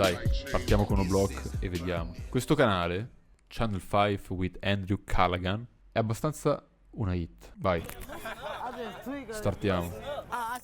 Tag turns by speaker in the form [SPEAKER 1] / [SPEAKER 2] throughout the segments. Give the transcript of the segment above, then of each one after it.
[SPEAKER 1] Dai, partiamo con Outtake e vediamo. Questo canale, Channel 5 with Andrew Callaghan, è abbastanza una hit. Vai. Startiamo. A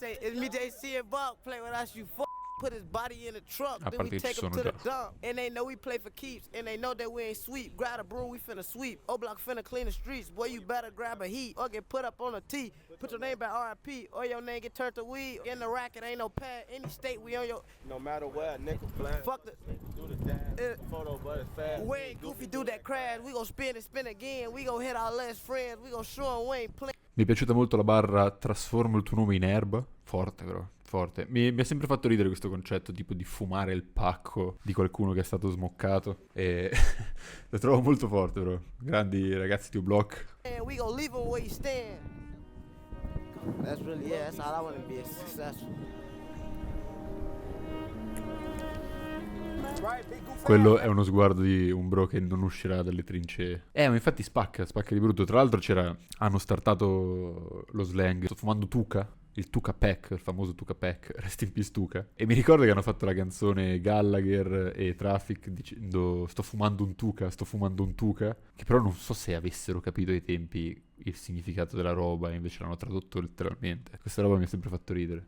[SPEAKER 1] parte che ci sono già.
[SPEAKER 2] And they know we play for keeps, and they know that we ain't sweep. Grab a broom, we finna sweep. O'Block finna clean the streets. Boy, you better grab a heat or get put up on a T. Put your name by RIP or your name get turned to weed. In the racket, ain't no pad. Any state we on your. No matter where, nickel flat. Fuck the. Do the dance. Photo, but it's fast. We ain't goofy, do that crash. We gon' spin again. We gon' hit our last friends. We gon' show them we ain't playing.
[SPEAKER 1] Mi è piaciuta molto la barra trasformo il tuo nome in erba. Forte però, forte. Mi ha sempre fatto ridere questo concetto tipo di fumare il pacco di qualcuno che è stato smoccato. E lo trovo molto forte però. Grandi ragazzi di Outtake.
[SPEAKER 2] We gon' leave them where you stand. That's really, yeah, that's all I wanna be successful.
[SPEAKER 1] Quello è uno sguardo di un bro che non uscirà dalle trincee. Ma infatti spacca di brutto. Tra l'altro hanno startato lo slang. Sto fumando Tuca, il Tuca Pack, il famoso Tuca Pack, rest in peace Tuca. E mi ricordo che hanno fatto la canzone Gallagher e Traffic dicendo sto fumando un Tuca, che però non so se avessero capito ai tempi il significato della roba e invece l'hanno tradotto letteralmente. Questa roba mi ha sempre fatto ridere.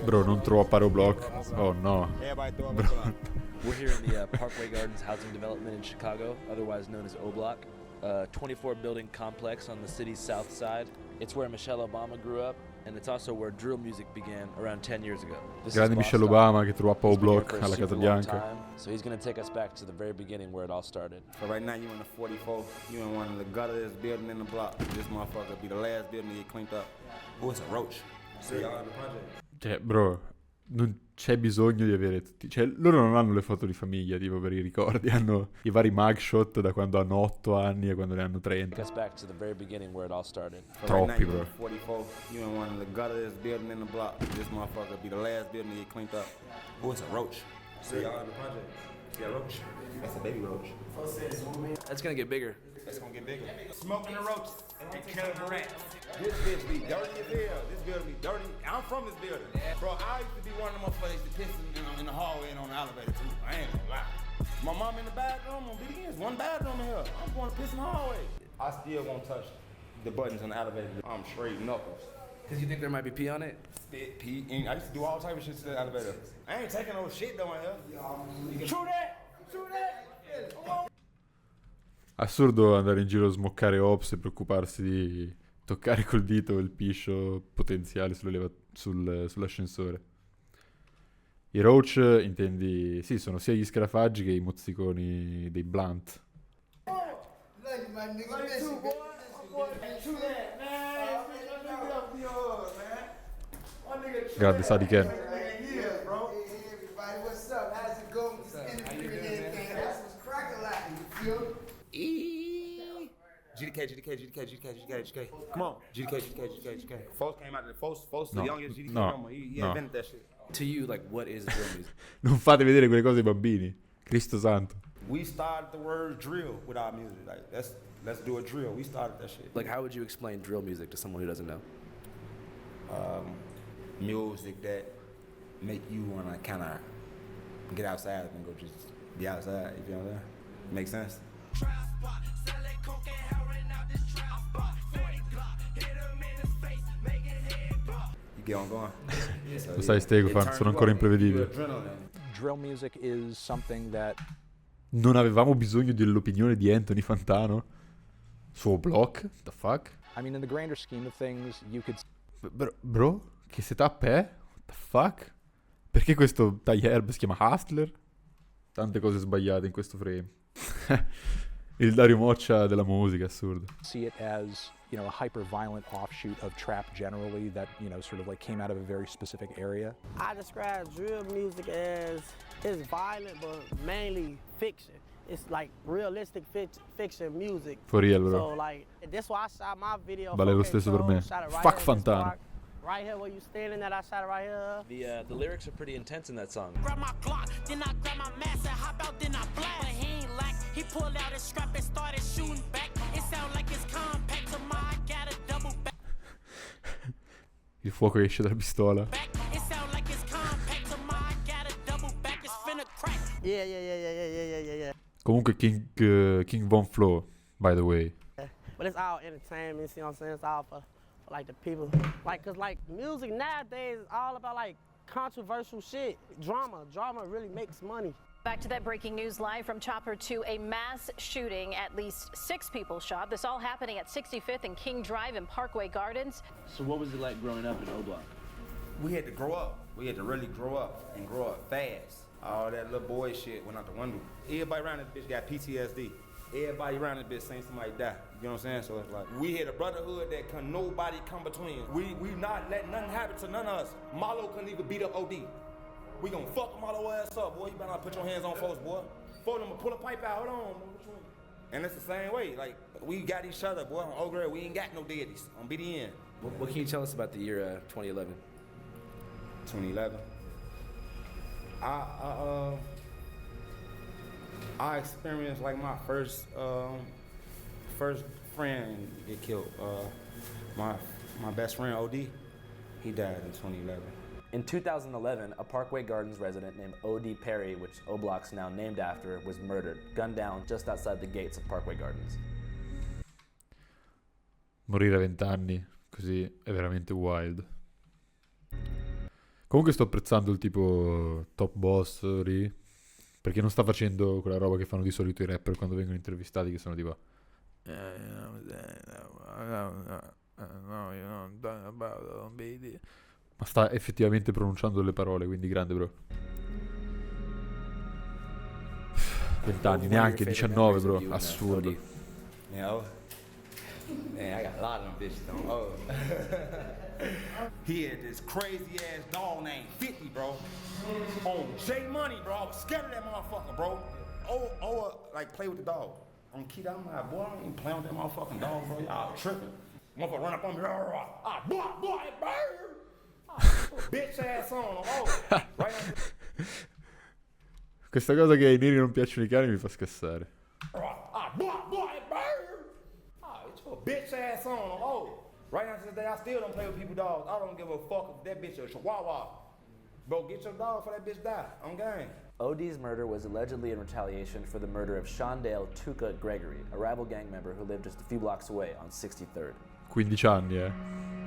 [SPEAKER 1] Bro, non trovo Outtake. Oh no. Bro.
[SPEAKER 3] We're here in the Parkway Gardens housing development in Chicago, otherwise known as Outtake, a 24-building complex on the city's south side. It's where Michelle Obama grew up, and it's also where drill music began around 10 years ago.
[SPEAKER 1] Grande Michelle Obama che trova Outtake alla Casa Bianca.
[SPEAKER 3] So he's going to take us back to the very beginning where it all started.
[SPEAKER 4] So right now you in the 44, you in one of the gutters building in the block. This motherfucker be the last building to get cleaned up. Oh, it's a roach. See y'all in the project.
[SPEAKER 1] Cioè, bro, non c'è bisogno di avere tutti. Cioè, loro non hanno le foto di famiglia, tipo per i ricordi. Hanno i vari mugshot da quando hanno 8 anni e quando ne hanno 30.
[SPEAKER 3] Take us back to the very beginning where it all started.
[SPEAKER 1] Troppi, bro.
[SPEAKER 4] 44, you in one of the gutters building in the block. This motherfucker be the last building to get cleaned up. Oh, it's a roach. See y'all in the project. Yeah, roach. That's a baby roach.
[SPEAKER 3] That's going to get bigger.
[SPEAKER 4] That's gonna get bigger. Smoking the roaches and killing the rats. This bitch be dirty as hell. This building be dirty. I'm from this building. Bro, I used to be one of them motherfuckers that piss in the hallway and on the elevator too. I ain't gonna lie. My mom in the bathroom on BDS, one bathroom in here. I'm going to piss in the hallway. I still won't touch the buttons on the elevator. I'm straight knuckles.
[SPEAKER 3] Because you think there might be pee on it?
[SPEAKER 4] Spit, pee, and I used to do all type of shit to the elevator. I ain't taking no shit though in here. True that! True that!
[SPEAKER 1] Assurdo andare in giro a smoccare ops e preoccuparsi di toccare col dito il piscio potenziale sull'ascensore. I roach, intendi, sì, sono sia gli scarafaggi che i mozziconi dei blunt. Grande Sadi Ken.
[SPEAKER 4] GDK. Come on. GDK. Folks came out of the the youngest GDK number. He invented that shit.
[SPEAKER 3] To you, like, what is drill music?
[SPEAKER 1] Non fate vedere quelle cose ai bambini. Cristo santo.
[SPEAKER 4] We started the word drill with our music. Like, let's do a drill. We started that shit.
[SPEAKER 3] Like, how would you explain drill music to someone who doesn't know?
[SPEAKER 4] Music that make you wanna kind of get outside and go just be outside. You know what I'm saying? Makes sense.
[SPEAKER 1] Lo sai Stego, sono ancora imprevedibili.
[SPEAKER 5] Drill music is something that
[SPEAKER 1] non avevamo bisogno dell'opinione di Anthony Fantano su Outtake? The fuck?
[SPEAKER 5] I mean, in the grander scheme of things, you could
[SPEAKER 1] Bro, che setup è? What the fuck? Perché questo Herb si chiama Hustler? Tante cose sbagliate in questo frame. Il Dario Moccia della musica, assurdo.
[SPEAKER 5] see it as, you know, a hyper-violent offshoot of trap generally that, you know, sort of like came out of a very specific area.
[SPEAKER 2] I describe drill music as it's violent, but mainly fiction. It's like realistic fiction music.
[SPEAKER 1] For real, bro.
[SPEAKER 2] So like, that's why I shot my video.
[SPEAKER 1] Vale lo stesso per me. Fuck Fantano.
[SPEAKER 2] Right here where you standing at, I shot it right here.
[SPEAKER 3] The lyrics are pretty intense in that song.
[SPEAKER 6] Grab my Glock, then I grab my mask and hop out, then I blast. But he ain't like, he pulled out his strap and started shooting back. It sound like it's compact to my, I got a double back.
[SPEAKER 1] Il fuoco che esce dalla pistola.
[SPEAKER 6] back. It sound like it's compact. Tomorrow I got a double back. It's finna crack.
[SPEAKER 2] Yeah.
[SPEAKER 1] Comunque King Von Flow, by the way.
[SPEAKER 2] But it's all entertainment, you know what I'm saying? It's all for like the people. Like, cause like music nowadays is all about like controversial shit. Drama really makes money.
[SPEAKER 7] Back to that breaking news live from Chopper 2, a mass shooting. At least 6 people shot. This all happening at 65th and King Drive in Parkway Gardens.
[SPEAKER 3] So what was it like growing up in O-Block?
[SPEAKER 4] We had to grow up. We had to really grow up and grow up fast. All that little boy shit went out the window. Everybody around this bitch got PTSD. Everybody around this bitch saying somebody die. You know what I'm saying? So it's like, we had a brotherhood that can nobody come between. We not let nothing happen to none of us. Marlo couldn't even beat up OD. We gonna fuck Marlo ass up, boy. You better not put your hands on folks, boy. Folks, them pull a pipe out, hold on. And it's the same way. Like, we got each other, boy. On Old Grade, we ain't got no daddies. On BDN.
[SPEAKER 3] What can you tell us about the year 2011?
[SPEAKER 4] 2011. I experienced like my first friend get killed. My best friend OD, he died in 2011.
[SPEAKER 3] In 2011, a Parkway Gardens resident named O.D. Perry, which O-Block's now named after, was murdered, gunned down just outside the gates of Parkway Gardens.
[SPEAKER 1] Morire a 20 anni, così è veramente wild. Comunque sto apprezzando il tipo top boss lì, perché non sta facendo quella roba che fanno di solito i rapper quando vengono intervistati, che sono tipo ma sta effettivamente pronunciando le parole, quindi grande, bro. 20 anni, neanche 19, bro, assurdo.
[SPEAKER 4] You know? Man, I got a lot of them bitches on. Oh. He had this crazy ass dog named 50, bro. On J Money, bro. I was scared of that motherfucker, bro. Like play with the dog. On Keith, I'm like, boy, I ain't playing with that motherfucking dog, bro. Y'all tripping. Motherfucker run up on me, boy, bird. Bitch ass on, oh. Right on.
[SPEAKER 1] Questa cosa che ai neri non piacciono i cani mi fa scassare.
[SPEAKER 4] Boy, bird. It's your bitch ass on, oh. Right now to this day, I still don't play with people dogs. I don't give a fuck if that bitch is a chihuahua. Bro, get your dog before that bitch die. On game.
[SPEAKER 3] OD's murder was allegedly in retaliation for the murder of Shondale Tuka Gregory, a rival gang member who lived just a few blocks away on 63rd.
[SPEAKER 1] 15 anni,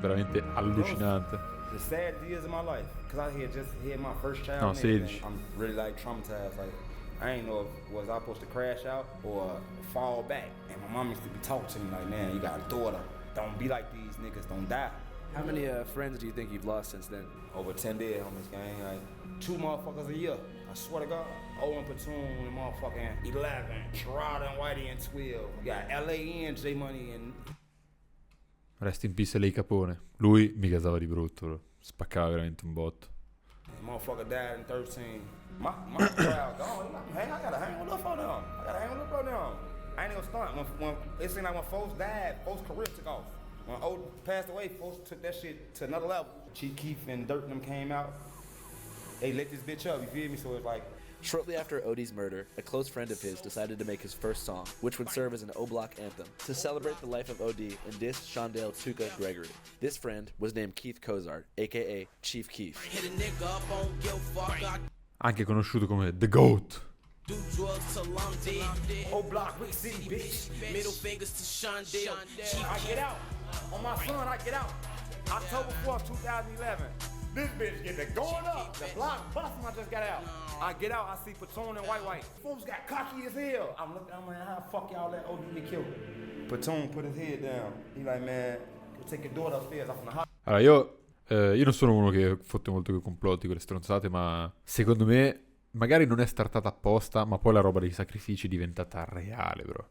[SPEAKER 1] veramente allucinante.
[SPEAKER 4] The sad years of my life, cause I had just had my first child.
[SPEAKER 1] No, 16.
[SPEAKER 4] I'm really like traumatized. Like, I ain't know if was I supposed to crash out or fall back. And my mom used to be talking to me like, man, you got a daughter. Don't be like these niggas, don't die.
[SPEAKER 3] How many friends do you think you've lost since then?
[SPEAKER 4] Over 10 dead on this gang, like 2 motherfuckers a year. I swear to God. Owen Platoon and motherfucking 11, Chiraq and Whitey and 12. We got LA and J Money and...
[SPEAKER 1] Rest in peace Lei Capone. Lui mi casava di brutto, bro. Spaccava veramente un botto.
[SPEAKER 4] Motherfucker died in 13. My crowd gone. I gotta hang with up on them. I ain't gonna stunt. When it seemed like when folks died, folks' career took off. When O passed away, folks took that shit to another level. Chief Keef and Dirt and them came out. They lit this bitch up, you feel me? So it's like...
[SPEAKER 3] Shortly after OD's murder, a close friend of his decided to make his first song, which would serve as an O-Block anthem, to celebrate the life of OD and diss Shondale Tuka Gregory. This friend was named Keith Cozart, aka Chief Keef.
[SPEAKER 6] Hit a nigga up on give fuck. I
[SPEAKER 1] Anche conosciuto come The Goat.
[SPEAKER 6] do drugs till I'm dead.
[SPEAKER 4] O-Block, Rick City, bitch.
[SPEAKER 6] Middle fingers to Shondale.
[SPEAKER 4] I get out. On my son, I get out. October 4th, 2011. This bitch get the going up. The block busting, I just got out. I get out, I see Platoon and White. Folks got cocky as hell. I'm looking, I'm like, how the fuck y'all let OD get killed? Platoon put his head down. He like, man, go take your daughter upstairs. I'm from the hospital.
[SPEAKER 1] Allora, io non sono uno che fotte molto con i complotti, con le stronzate, ma secondo me magari non è startata apposta, ma poi la roba dei sacrifici è diventata reale, bro.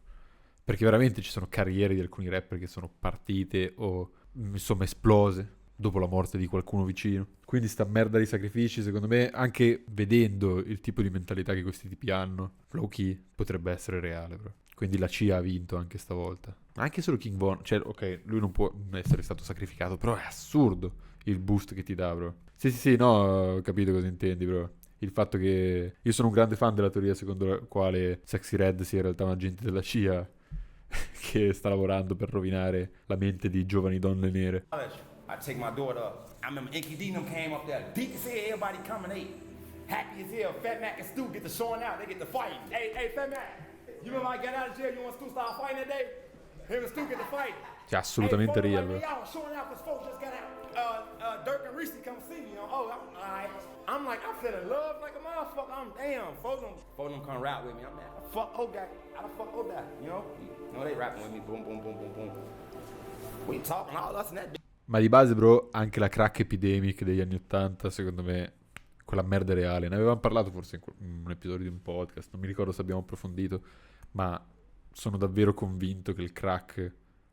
[SPEAKER 1] Perché veramente ci sono carriere di alcuni rapper che sono partite o, insomma, esplose dopo la morte di qualcuno vicino. Quindi sta merda di sacrifici, secondo me, anche vedendo il tipo di mentalità che questi tipi hanno, low key, potrebbe essere reale, bro. Quindi la CIA ha vinto anche stavolta. Anche solo King Von, cioè, ok, lui non può essere stato sacrificato, però è assurdo il boost che ti dà, bro. Sì, no, ho capito cosa intendi, bro. Il fatto che... Io sono un grande fan della teoria secondo la quale Sexy Red sia in realtà un agente della CIA che sta lavorando per rovinare la mente di giovani donne nere.
[SPEAKER 4] I take my daughter up. I remember Inky D them came up there. Deep as hell, everybody coming, they happy as hell. Fat Mac and Stu get to showing out, they get to fighting. Hey, Fat Mac, you remember I got out of jail, you and Stu start fighting that day? Him and Stu get to fight.
[SPEAKER 1] Cioè, assolutamente real, bro.
[SPEAKER 4] Y'all showing out because folks just got out. Dirk and Reese come see me. I'm like, I'm feeling love like a motherfucker. I'm damn. Folks them come rap with me. I'm like, fuck Outtake. I done fuck Outtake. You know, they rapping with me. Boom, boom, boom, boom, boom. We talking all us and that.
[SPEAKER 1] Ma di base, bro, anche la crack epidemic degli anni 80, secondo me, quella merda è reale. Ne avevamo parlato forse in un episodio di un podcast, non mi ricordo se abbiamo approfondito, ma sono davvero convinto che il crack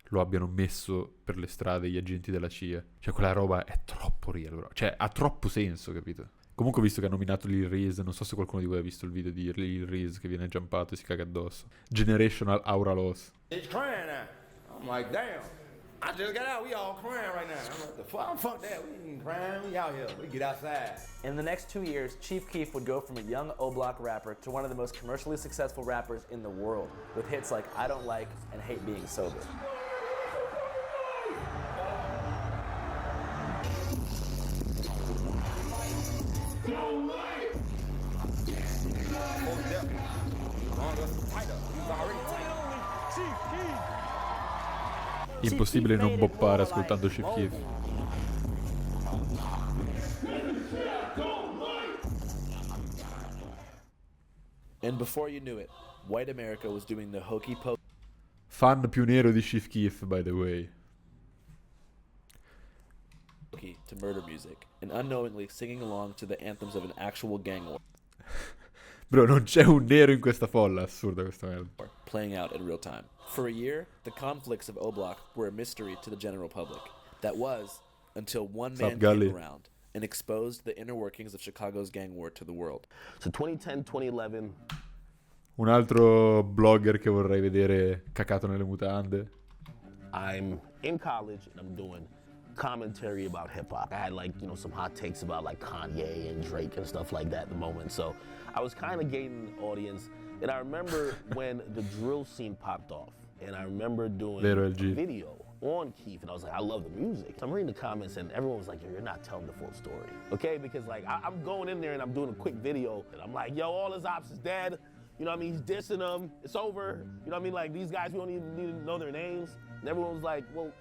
[SPEAKER 1] lo abbiano messo per le strade gli agenti della CIA. Cioè, quella roba è troppo real, bro. Cioè, ha troppo senso, capito? Comunque ho visto che ha nominato Lil Reese, non so se qualcuno di voi ha visto il video di Lil Reese che viene jumpato e si caga addosso. Generational Aura Loss.
[SPEAKER 4] It's crying now. I'm like, damn. I just got out, we all crying right now. I'm like, the fuck that, we ain't crying, we out here, we get outside.
[SPEAKER 3] In the next 2 years, Chief Keef would go from a young O-Block rapper to one of the most commercially successful rappers in the world, with hits like I Don't Like and Hate Being Sober.
[SPEAKER 1] Impossibile non boppare ascoltando Chief Keef.
[SPEAKER 3] And before you knew it, white America was doing the hokey pokey
[SPEAKER 1] Fan più nero di Chief Keef, by the way.
[SPEAKER 3] to murder music, and unknowingly singing along to the anthems of an actual gang war.
[SPEAKER 1] Bro, non c'è un nero in questa folla, assurda questa merda.
[SPEAKER 3] Playing out in real time. For a year, the conflicts of O-Block were a mystery to the general public. That was, until one man came around and exposed the inner workings of Chicago's gang war to the world.
[SPEAKER 8] So 2010, 2011.
[SPEAKER 1] Un altro blogger che vorrei vedere cacato nelle mutande.
[SPEAKER 8] I'm in college and I'm doing commentary about hip hop. I had some hot takes about Kanye and Drake and stuff like that at the moment. So I was kind of gaining an audience. And I remember when the drill scene popped off. And I remember doing a video on Keef. And I was like, I love the music. So I'm reading the comments and everyone was like, you're not telling the full story. Okay, because I'm going in there and I'm doing a quick video. And I'm like, yo, all his ops is dead. You know what I mean? He's dissing them. It's over. You know what I mean? These guys, we don't even need to know their names. And everyone was like, well,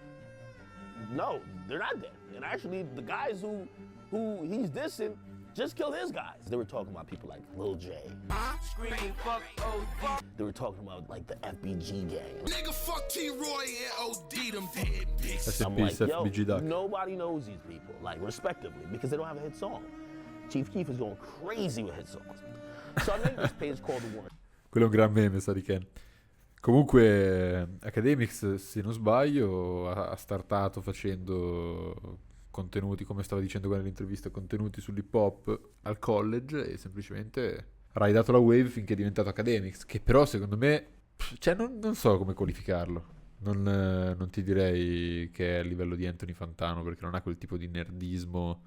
[SPEAKER 8] no, they're not dead. And actually, the guys who he's dissing just killed his guys. They were talking about people like Lil J. They were talking about the FBG gang.
[SPEAKER 6] Nigga, fuck T-Roy and OD, them dead bitches.
[SPEAKER 8] I'm like, yo, nobody knows these people, respectively, because they don't have a hit song. Chief Keef is going crazy with hit songs. So I made this page called The Warren.
[SPEAKER 1] Quello è un gran meme, sa di Ken. Comunque, Academics, se non sbaglio, ha startato facendo contenuti, come stava dicendo nell'intervista, contenuti sull'hip hop al college e semplicemente ha ridato la wave finché è diventato Academics, che però secondo me, cioè non so come qualificarlo. Non ti direi che è a livello di Anthony Fantano, perché non ha quel tipo di nerdismo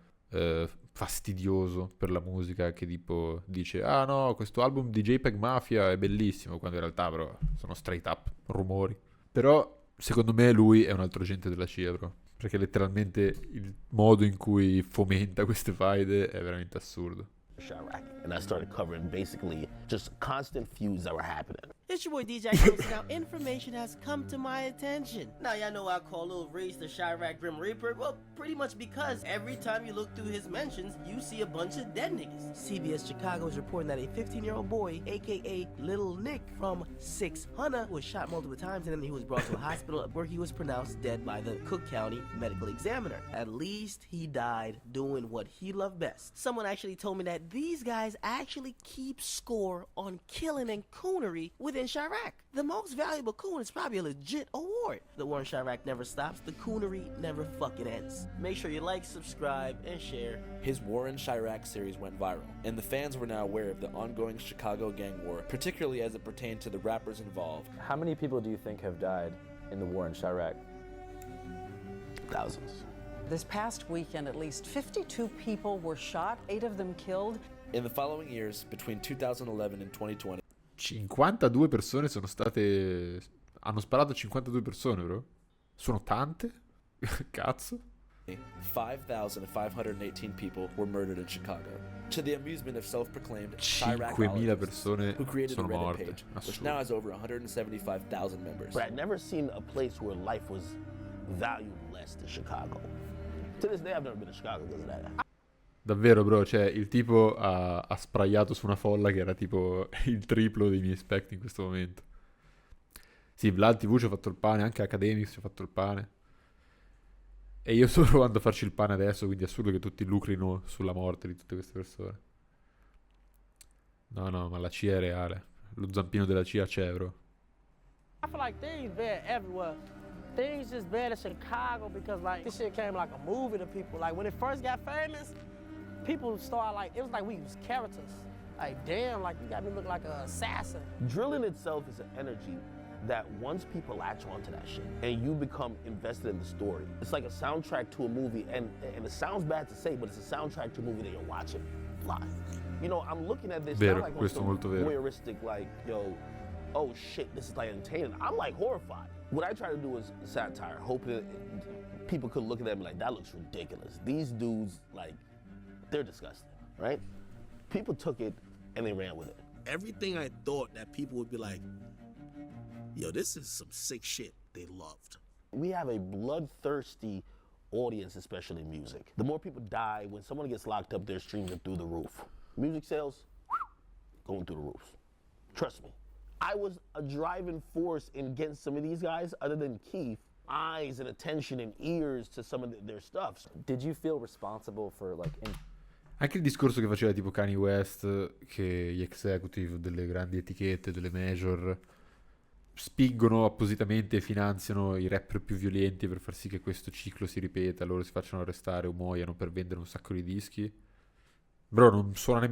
[SPEAKER 1] fastidioso per la musica che tipo dice ah no, questo album di JPEG Mafia è bellissimo, quando in realtà bro sono straight up rumori. Però secondo me lui è un altro agente della CIA, bro, perché letteralmente il modo in cui fomenta queste faide è veramente assurdo.
[SPEAKER 8] Chiraq, and I started covering basically just constant feuds that were happening.
[SPEAKER 2] It's your boy DJ Ghost. Now, information has come to my attention. Now, y'all know I call Lil Reese the Chiraq Grim Reaper. Well, pretty much because every time you look through his mentions, you see a bunch of dead niggas. CBS Chicago is reporting that a 15-year-old boy, aka Little Nick from 600, was shot multiple times and then he was brought to a hospital where he was pronounced dead by the Cook County medical examiner. At least he died doing what he loved best. Someone actually told me that these guys actually keep score on killing and coonery within Chiraq. The most valuable coon is probably a legit award. The war in Chiraq never stops. The coonery never fucking ends. Make sure you like, subscribe, and share.
[SPEAKER 3] His War in Chiraq series went viral, and the fans were now aware of the ongoing Chicago gang war, particularly as it pertained to the rappers involved.
[SPEAKER 9] How many people do you think have died in the war in Chiraq?
[SPEAKER 8] Thousands.
[SPEAKER 10] This past weekend, at least 52 people were shot, 8 of them killed.
[SPEAKER 3] In the following years, between 2011 and 2020,
[SPEAKER 1] 52 persone sono state... Hanno sparato 52 persone, bro? Sono tante? Cazzo.
[SPEAKER 3] 5,518 people were murdered in Chicago, to the amusement of self-proclaimed
[SPEAKER 1] 5.000 persone
[SPEAKER 3] who created the
[SPEAKER 1] sono
[SPEAKER 3] Reddit
[SPEAKER 1] morte.
[SPEAKER 3] page, which now has over 175,000 members.
[SPEAKER 8] But I'd never seen a place where life was valued less than Chicago. To this day, I've never been to Chicago because of that.
[SPEAKER 1] Davvero, bro, cioè il tipo ha sprayato su una folla che era tipo il triplo dei miei spec in questo momento. Sì, Vlad TV ci ha fatto il pane, anche Academics ci ha fatto il pane. E io sto provando a farci il pane adesso, quindi è assurdo che tutti lucrino sulla morte di tutte queste persone. No, ma la CIA è reale. Lo zampino della CIA c'è, bro.
[SPEAKER 11] I feel like things bad everywhere. Things just bad in Chicago because like this shit came like a movie to people. Like when it first got famous, people started like, it was like we was characters. Like damn, like you got me look like an assassin.
[SPEAKER 8] Drilling itself is an energy that once people latch onto that shit and you become invested in the story, it's like a soundtrack to a movie, and it sounds bad to say, but it's a soundtrack to a movie that you're watching live. You know, I'm looking at this
[SPEAKER 1] Vero,
[SPEAKER 8] not like
[SPEAKER 1] questo molto vero.
[SPEAKER 8] voyeuristic, like, yo, oh shit, this is like entertaining. I'm like horrified. What I try to do is satire, hoping that people could look at them and be like, that looks ridiculous. These dudes, like, they're disgusting, right? People took it and they ran with it.
[SPEAKER 12] Everything I thought that people would be like, yo, this is some sick shit, they loved.
[SPEAKER 8] We have a bloodthirsty audience, especially in music. The more people die, when someone gets locked up, their streams are through the roof. Music sales, going through the roof. Trust me. I was a driving force in getting some of these guys, other than Keef, eyes and attention and ears to some of their stuff.
[SPEAKER 9] Did you feel responsible for like...
[SPEAKER 1] Anche il discorso che faceva tipo Kanye West, che gli executive delle grandi etichette, delle major, spingono appositamente e finanziano i rapper più violenti per far sì che questo ciclo si ripeta, loro si facciano arrestare o muoiano per vendere un sacco di dischi. Bro, non suona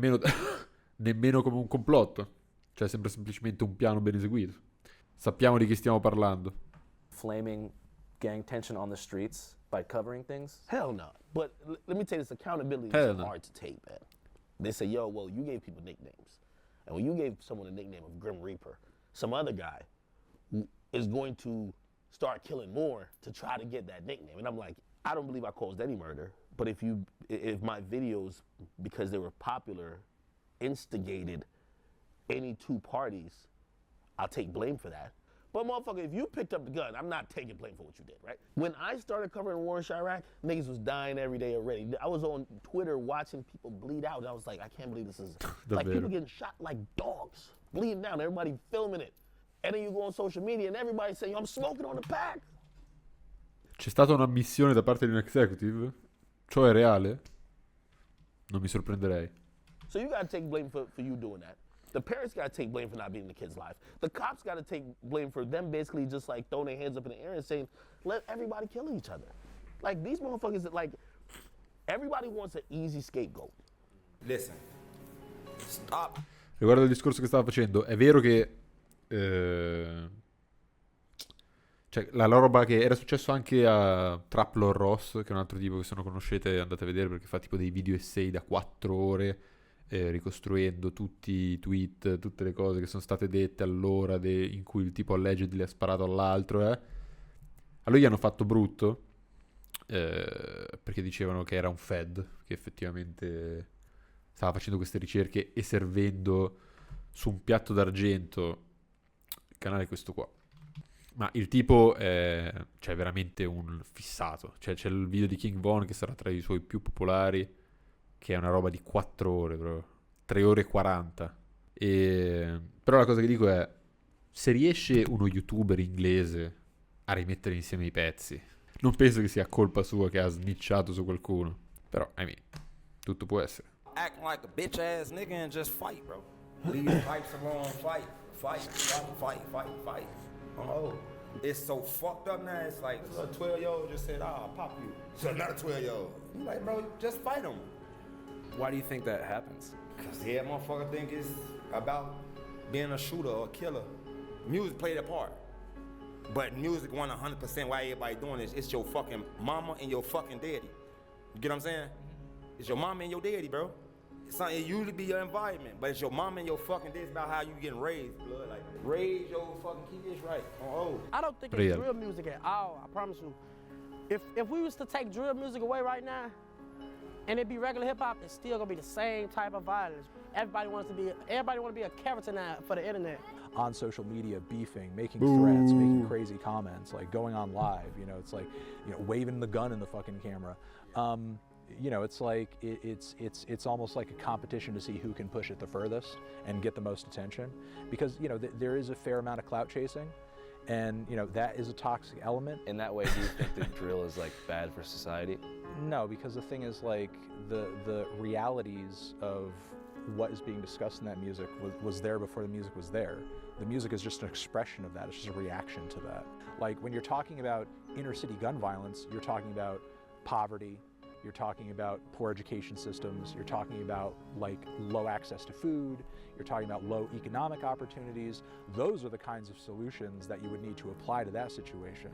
[SPEAKER 1] nemmeno come un complotto. Cioè sembra semplicemente un piano ben eseguito. Sappiamo di chi stiamo parlando.
[SPEAKER 9] Flaming gang tension on the streets by covering things?
[SPEAKER 8] Hell no. But let me tell you, this accountability is hard to take, man. They say, yo, well, you gave people nicknames. And when you gave someone a nickname of Grim Reaper, some other guy is going to start killing more to try to get that nickname. And I'm like, I don't believe I caused any murder. But if my videos, because they were popular, instigated any two parties, I'll take blame for that. But motherfucker, if you picked up the gun, I'm not taking blame for what you did, right? When I started covering war in Chiraq, niggas was dying every day already. I was on Twitter watching people bleed out, and I was like, I can't believe this is, like people getting shot like dogs, bleeding down, everybody filming it. And then you go on social media and everybody saying, I'm smoking on the pack.
[SPEAKER 1] C'è stata un'ammissione da parte di un executive? Ciò è reale? Non mi sorprenderei.
[SPEAKER 8] So you gotta take blame for you doing that. The parents gotta take blame for not being in the kid's life. The cops gotta take blame for them basically just like throwing their hands up in the air and saying, let everybody kill each other. Like these motherfuckers, like, everybody wants an easy scapegoat.
[SPEAKER 4] Listen, stop.
[SPEAKER 1] Riguardo il discorso che stava facendo, è vero che cioè la roba che era successo anche a Traplor Ross, che è un altro tipo che se non conoscete andate a vedere perché fa tipo dei video essay da 4 ore ricostruendo tutti i tweet, tutte le cose che sono state dette all'ora in cui il tipo allegedly ha sparato all'altro. A lui gli hanno fatto brutto perché dicevano che era un Fed che effettivamente stava facendo queste ricerche e servendo su un piatto d'argento. Il canale è questo qua. Ma il tipo è veramente un fissato. Cioè c'è il video di King Von che sarà tra i suoi più popolari, che è una roba di 4 ore, bro. 3 ore e 40. Però la cosa che dico è, se riesce uno youtuber inglese a rimettere insieme i pezzi, non penso che sia colpa sua che ha snitchato su qualcuno. Però, tutto può essere.
[SPEAKER 4] Acting like a bitch ass nigga and just fight, bro. Leave the pipes alone, fight. Oh, it's so fucked up now. It's like a 12-year-old just said, I'll pop you. So another 12-year-old. You like, bro, just fight him.
[SPEAKER 9] Why do you think that happens?
[SPEAKER 4] Because the head motherfucker think it's about being a shooter or a killer. Music played a part. But music won 100% why everybody doing this. It's your fucking mama and your fucking daddy. You get what I'm saying? It's your mama and your daddy, bro. It usually be your environment, but it's your mama and your fucking daddy. It's about how you getting raised, blood. Like, raise your fucking kids right. Oh.
[SPEAKER 11] I don't think it's real music at all, I promise you. If we was to take drill music away right now, and it be regular hip hop, it's still gonna be the same type of violence. Everybody want to be a character now for the internet.
[SPEAKER 5] On social media, beefing, making threats, making crazy comments, like going on live. You know, it's like, you know, waving the gun in the fucking camera. You know, it's like it's almost like a competition to see who can push it the furthest and get the most attention, because you know there is a fair amount of clout chasing, and you know that is a toxic element.
[SPEAKER 9] In that way, do you think that drill is like bad for society?
[SPEAKER 5] No, because the thing is, like the realities of what is being discussed in that music was there before the music was there. The music is just an expression of that. It's just a reaction to that. Like when you're talking about inner city gun violence, you're talking about poverty, you're talking about poor education systems, you're talking about like low access to food, you're talking about low economic opportunities. Those are the kinds of solutions that you would need to apply to that situation.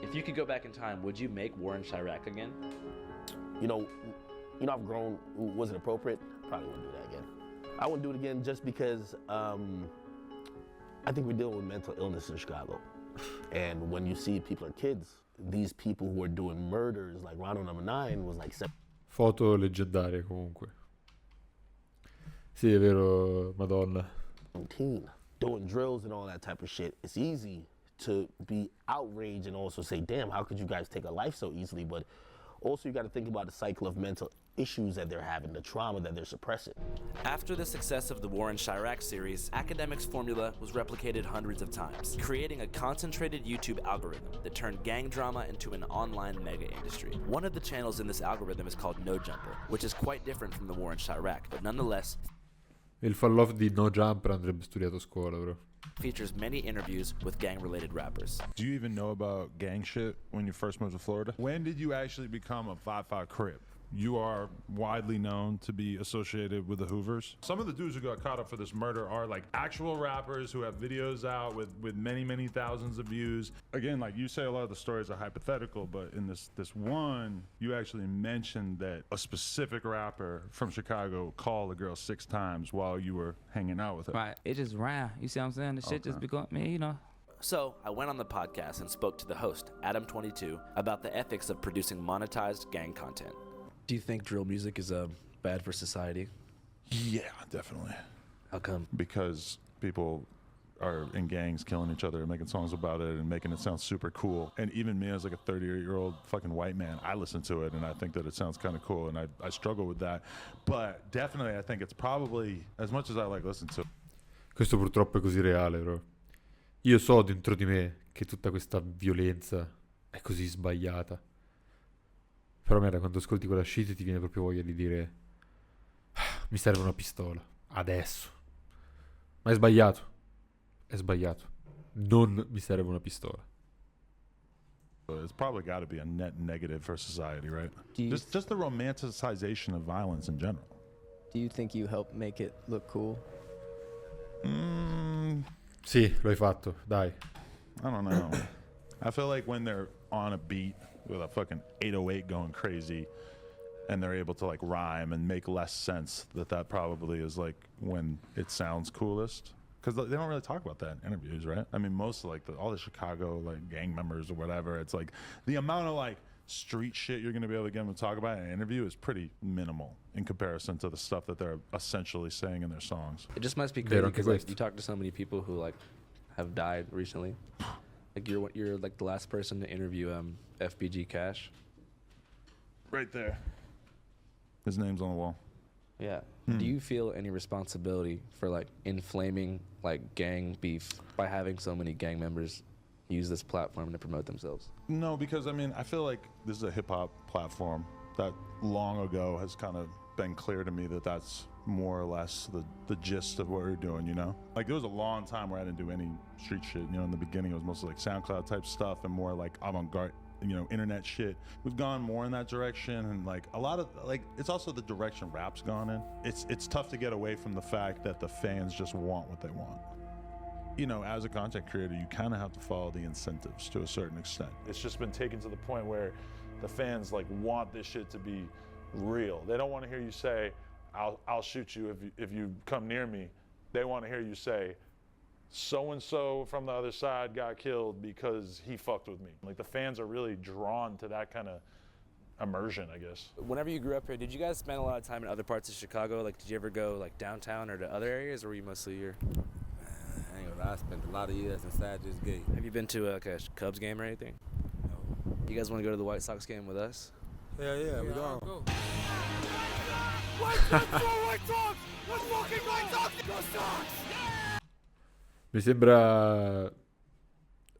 [SPEAKER 9] If you could go back in time, would you make war in Chiraq again?
[SPEAKER 8] You know, I've grown. Was it appropriate? Probably wouldn't do that again. I wouldn't do it again just because I think we're dealing with mental illness in Chicago. And when you see people are kids, these people who are doing murders, like Rondo number 9 was like...
[SPEAKER 1] Foto leggendarie comunque. Sì, è vero, Madonna.
[SPEAKER 8] 17, doing drills and all that type of shit. It's easy to be outraged and also say, damn, how could you guys take a life so easily? But also you got to think about the cycle of mental issues that they're having, the trauma that they're suppressing.
[SPEAKER 3] After the success of the War in Chiraq series, Academic's formula was replicated hundreds of times, creating a concentrated YouTube algorithm that turned gang drama into an online mega industry. One of the channels in this algorithm is called No Jumper, which is quite different from the War in Chiraq, but nonetheless...
[SPEAKER 1] Il fall-off di No Jumper andrebbe studiato a scuola, bro.
[SPEAKER 3] Features many interviews with gang-related rappers.
[SPEAKER 13] Do you even know about gang shit when you first moved to Florida? When did you actually become a 5'5" Crip? You are widely known to be associated with the Hoovers. Some of the dudes who got caught up for this murder are like actual rappers who have videos out with many thousands of views. Again, like you say, a lot of the stories are hypothetical, but in this one, you actually mentioned that a specific rapper from Chicago called a girl 6 times while you were hanging out with her.
[SPEAKER 14] Right, it just ran. You see what I'm saying? The shit just be going, man, you know.
[SPEAKER 3] So, I went on the podcast and spoke to the host, Adam22, about the ethics of producing monetized gang content.
[SPEAKER 9] Do you think drill music is bad for society?
[SPEAKER 13] Yeah, definitely.
[SPEAKER 9] How come?
[SPEAKER 13] Because people are in gangs killing each other and making songs about it and making it sound super cool. And even me as like a 38-year-old fucking white man, I listen to it and I think that it sounds kind of cool, and I struggle with that. But definitely I think it's probably, as much as I like listen to.
[SPEAKER 1] Questo purtroppo è così reale, bro. Io so dentro di me che tutta questa violenza è così sbagliata. Però merda, quando ascolti quella shit ti viene proprio voglia di dire mi serve una pistola, adesso. Ma è sbagliato. È sbagliato. Non mi serve una pistola.
[SPEAKER 13] It's probably got to be a net negative for society, right? Just the romanticization of violence in general.
[SPEAKER 15] Do you think you help make it look cool?
[SPEAKER 1] Sì, lo hai fatto, dai.
[SPEAKER 13] I don't know. I feel like when they're on a beat with a fucking 808 going crazy and they're able to like rhyme and make less sense, that probably is like when it sounds coolest, because they don't really talk about that in interviews, right? I mean, most of like all the Chicago like gang members or whatever, it's like the amount of like street shit you're going to be able to get them to talk about in an interview is pretty minimal in comparison to the stuff that they're essentially saying in their songs.
[SPEAKER 9] It just must be crazy because like, you talk to so many people who like have died recently. Like you're like the last person to interview FBG Cash.
[SPEAKER 13] Right there. His name's on the wall.
[SPEAKER 9] Yeah. Do you feel any responsibility for like inflaming like gang beef by having so many gang members use this platform to promote themselves?
[SPEAKER 13] No, because I mean, I feel like this is a hip hop platform that long ago has kind of been clear to me that that's more or less the gist of what we're doing, you know? Like there was a long time where I didn't do any street shit, you know. In the beginning it was mostly like SoundCloud type stuff and more like avant-garde, you know, internet shit. We've gone more in that direction, and like a lot of like it's also the direction rap's gone in. It's tough to get away from the fact that the fans just want what they want. You know, as a content creator, you kind of have to follow the incentives to a certain extent. It's just been taken to the point where the fans like want this shit to be real. They don't want to hear you say, I'll shoot you if you come near me. They want to hear you say, so-and-so from the other side got killed because he fucked with me. Like, the fans are really drawn to that kind of immersion, I guess.
[SPEAKER 3] Whenever you grew up here, did you guys spend a lot of time in other parts of Chicago? Like, did you ever go like downtown or to other areas, or were you mostly here?
[SPEAKER 16] I spent a lot of years inside this gate.
[SPEAKER 3] Have you been to like a Cubs game or anything? No. You guys want to go to the White Sox game with us?
[SPEAKER 16] Yeah, we're going.
[SPEAKER 6] White Sox, White Sox! Let's fucking White Sox! Go Sox!
[SPEAKER 1] Mi sembra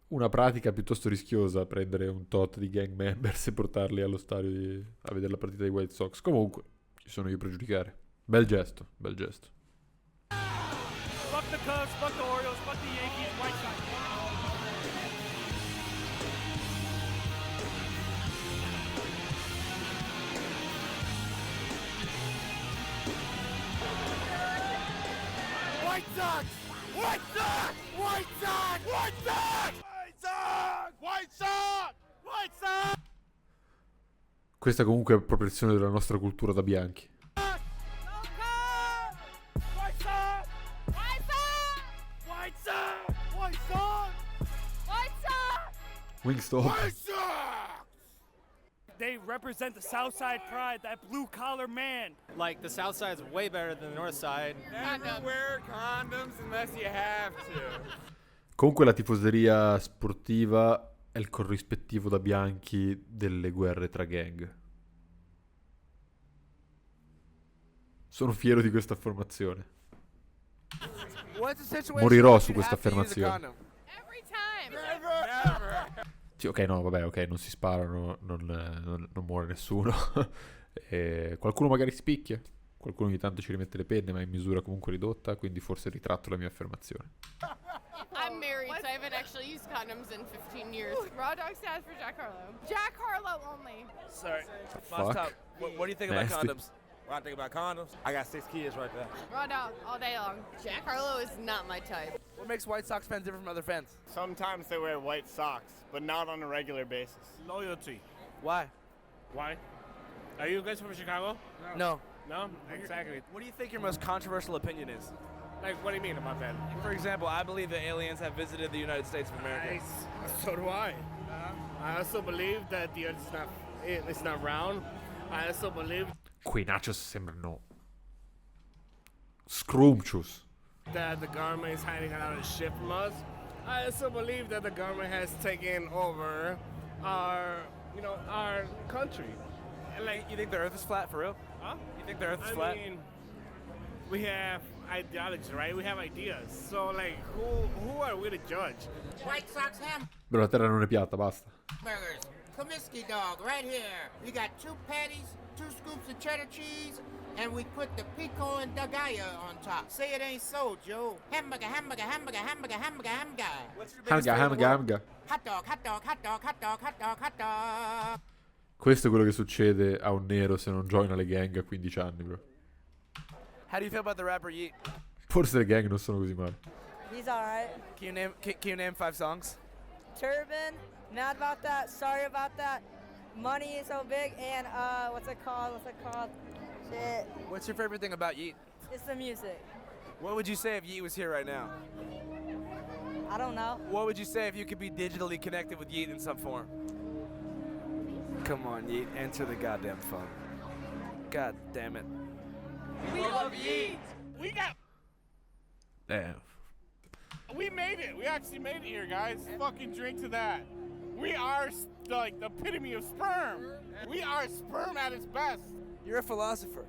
[SPEAKER 1] una pratica piuttosto rischiosa prendere un tot di gang members e portarli allo stadio a vedere la partita dei White Sox. Comunque, ci sono io a pregiudicare. Bel gesto, bel gesto.
[SPEAKER 6] Fuck the Cubs, fuck the Orioles, fuck the Yankees, White Sox. White Sox! White Sox! White Sox! White Sox! White Sox! White Sox! White Sox!
[SPEAKER 1] Questa comunque è proprio l'espressione della nostra cultura da bianchi.
[SPEAKER 6] White Sox! White Sox! White Sox! White Sox! White Sox!
[SPEAKER 1] Wingstop.
[SPEAKER 6] White Sox! They represent the South Side pride, that blue collar man.
[SPEAKER 17] Like, the South Side's way better than the North Side.
[SPEAKER 16] Never wear condoms unless you have to.
[SPEAKER 1] Comunque la tifoseria sportiva è il corrispettivo da bianchi delle guerre tra gang. Sono fiero di questa affermazione. Morirò su questa affermazione.
[SPEAKER 6] Every time. Never.
[SPEAKER 1] Sì, ok, no, vabbè, ok, non si sparano, non muore nessuno. Qualcuno magari spicchia, qualcuno ogni tanto ci rimette le penne, ma in misura comunque ridotta, quindi forse ritratto la mia affermazione.
[SPEAKER 18] I'm married, so I haven't actually used condoms in 15 years. Raw dog stands for Jack Harlow. Jack Harlow only.
[SPEAKER 16] Sorry.
[SPEAKER 1] Fuck.
[SPEAKER 16] Stop. What do you think about
[SPEAKER 1] Nasty.
[SPEAKER 16] condoms? What I think about condoms? I got 6 kids right there.
[SPEAKER 18] Raw dog all day long. Jack Harlow is not my type.
[SPEAKER 3] What makes White Sox fans different from other fans?
[SPEAKER 19] Sometimes they wear white socks, but not on a regular basis.
[SPEAKER 17] Loyalty.
[SPEAKER 3] Why?
[SPEAKER 17] Why? Are you guys from Chicago?
[SPEAKER 3] No.
[SPEAKER 17] No? Exactly.
[SPEAKER 3] What do you think your most controversial opinion is?
[SPEAKER 17] Like, what do you mean about that?
[SPEAKER 3] For example, I believe that aliens have visited the United States of America.
[SPEAKER 19] Nice. So do I. I also believe that the earth is not round. I also believe
[SPEAKER 1] Quei nachos sembrano scrumptious.
[SPEAKER 19] that the government is hiding out of shit from us. I also believe that the government has taken over our country.
[SPEAKER 3] Like, you think the Earth is flat for real?
[SPEAKER 19] Huh?
[SPEAKER 3] You think the Earth is
[SPEAKER 19] I
[SPEAKER 3] flat?
[SPEAKER 19] mean, we have ideology, right? We have ideas. So, like, who are we to judge?
[SPEAKER 20] White Sox
[SPEAKER 1] Però la terra non è piatta, basta.
[SPEAKER 20] hamburgers. Comiskey dog right here. We got 2 patties, 2 scoops of cheddar cheese, and we put the pico and dagaya on top. Say it ain't so, Joe. Hamburger, hamburger, hamburger, hamburger, hamburger, hamburger.
[SPEAKER 3] What's your biggest
[SPEAKER 1] Hamga.
[SPEAKER 20] Hot dog, hot dog, hot dog, hot dog, hot dog, hot dog.
[SPEAKER 1] Questo è quello che succede a un nero se non joina le gang a 15 anni, bro.
[SPEAKER 3] How do you feel about the rapper Yeet?
[SPEAKER 1] Forse le gang non sono così male.
[SPEAKER 21] He's alright.
[SPEAKER 3] Can you name 5 songs?
[SPEAKER 21] Turban, mad about that, sorry about that. Money is so big, and what's it called? Shit.
[SPEAKER 3] What's your favorite thing about Yeet?
[SPEAKER 21] It's the music.
[SPEAKER 3] What would you say if Yeet was here right now?
[SPEAKER 21] I don't know.
[SPEAKER 3] What would you say if you could be digitally connected with Yeet in some form? Come on, Yeet, answer the goddamn phone. God damn it.
[SPEAKER 6] We love Yeet! We got...
[SPEAKER 1] Damn.
[SPEAKER 19] We made it. We actually made it here, guys. Fucking drink to that. We are like the epitome of sperm. We are sperm at its best.
[SPEAKER 3] You're a philosopher.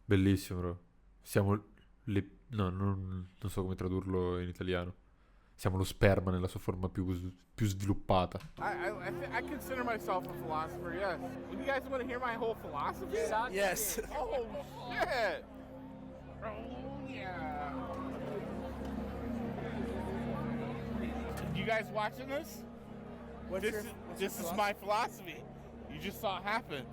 [SPEAKER 1] Bellissimo, bro. Siamo le... No, non so come tradurlo in italiano. Siamo lo sperma nella sua forma più sviluppata.
[SPEAKER 19] I consider myself a philosopher, yes. You guys want to hear my whole philosophy?
[SPEAKER 3] Yes.
[SPEAKER 19] Oh, shit. Oh, yeah. You guys watching this? This is my philosophy. You just saw it happen.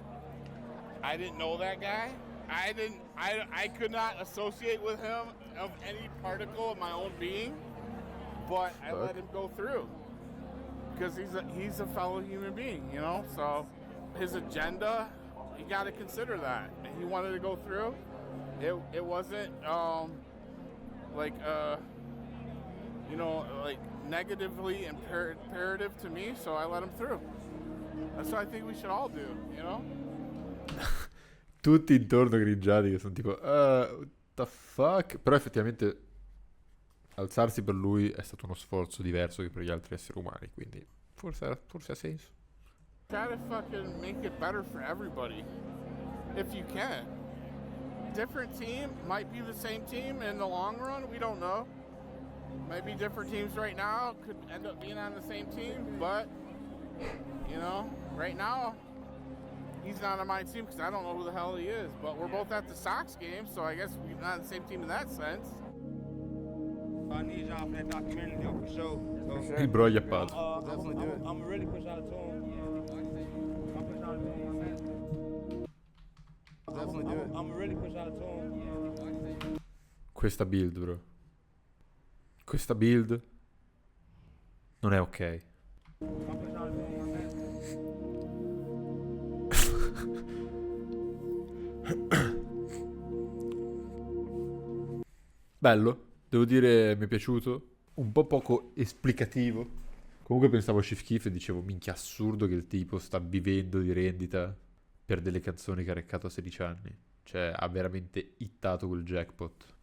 [SPEAKER 19] I didn't know that guy. I could not associate with him of any particle of my own being, but I let him go through because he's a fellow human being, you know. So his agenda, you got to consider that. And he wanted to go through. It wasn't like you know, like negatively imperative to me, so I let him through. That's what I think we should all do, you know?
[SPEAKER 1] Tutti intorno grigiati che sono tipo what the fuck? Però effettivamente alzarsi per lui è stato uno sforzo diverso che per gli altri esseri umani, quindi forse ha senso.
[SPEAKER 19] Try to fucking make it better for everybody, if you can. Different team might be the same team in the long run, we don't know. Maybe different teams right now could end up being on the same team, but, you know, right now, he's not on my team because I don't know who the hell he is. But we're both at the Sox game, so I guess we're not on the same team in that sense.
[SPEAKER 16] I need y'all for that documentary deal for sure. So,
[SPEAKER 1] Il bro gli ha pagato.
[SPEAKER 16] definitely do it. I'm really push out to him. Definitely do it. I'm really push out to him.
[SPEAKER 1] Questa build, bro. Questa build non è ok. Bello, devo dire mi è piaciuto. Un po' poco esplicativo. Comunque pensavo a Chief Keef e dicevo minchia assurdo che il tipo sta vivendo di rendita per delle canzoni che ha reccato a 16 anni. Cioè ha veramente hittato quel jackpot.